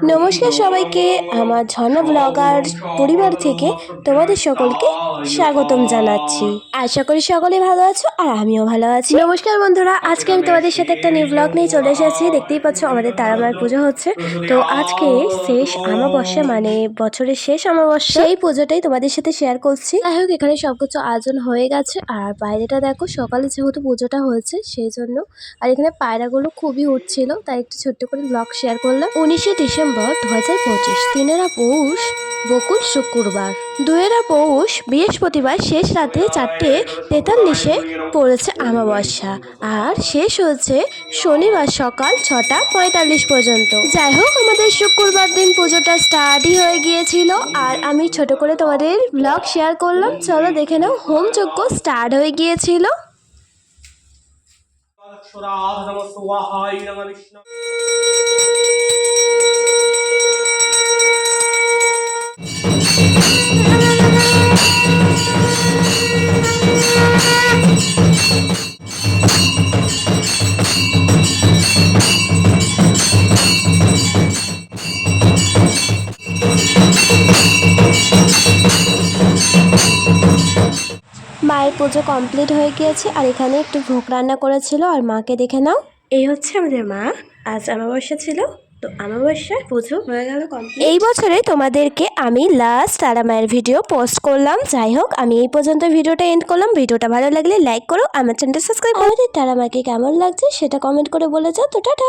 নমস্কার সবাইকে, আমার ঝর্ণা ব্লগার পরিবার থেকে তোমাদের সকলকে স্বাগতম জানাচ্ছি। আশা করি সকলে ভালো আছো আর আমিও ভালো আছি। নমস্কার বন্ধুরা, আজকে আমি তোমাদের সাথে একটা নিউ ব্লগ নিয়ে চলে এসেছি। দেখতেই পাচ্ছ আমাদের তারামায়ের পুজো হচ্ছে। তো আজকে শেষ অমাবস্যা, মানে বছরের শেষ অমাবস্যা, সেই পুজোটাই তোমাদের সাথে শেয়ার করছি। যাই হোক, এখানে সবকিছু আয়োজন হয়ে গেছে আর বাইরেটা দেখো, সকালে যেহেতু পুজোটা হয়েছে সেই জন্য। আর এখানে পায়রাগুলো খুবই উঠছিল, তাই একটু ছোট্ট করে ব্লগ শেয়ার করলাম। 19শে ডিসেম্বর 2025, 3 পৌষ, বকুল শুক্রবার, 2 পৌষ বৃহস্পতিবার, শেষ রাতে 4:43 পড়েছে অমাবস্যা আর শেষ হচ্ছে শনিবার সকাল 6:45 পর্যন্ত। যাই হোক, আমাদের শুক্রবার দিন পুজোটা স্টার্টই হয়ে গিয়েছিল আর আমি ছোট করে তোমাদের ব্লগ শেয়ার করলাম। চলো দেখে নাও, হোম যজ্ঞ স্টার্ট হয়ে গিয়েছিল। মায়ের পুজো কমপ্লিট হয়ে গিয়েছে আর এখানে একটু ভোগ রান্না করেছিল আর মাকে দেখে নাও, এই হচ্ছে আমাদের মা। আজ অমাবস্যা ছিল, তো অমাবস্যার পুজো হয়ে গেল কমপ্লিট। এই বছরে তোমাদেরকে আমি লাস্ট তারা মায়ের ভিডিও পোস্ট করলাম। যাই হোক, আমি এই পর্যন্ত ভিডিওটা এন্ড করলাম। ভিডিওটা ভালো লাগলে লাইক করো, আমার চ্যানেলটা সাবস্ক্রাইব করো। আমাদের তারা মাকে কেমন লাগছে সেটা কমেন্ট করে বলে যাও। তো টাটা।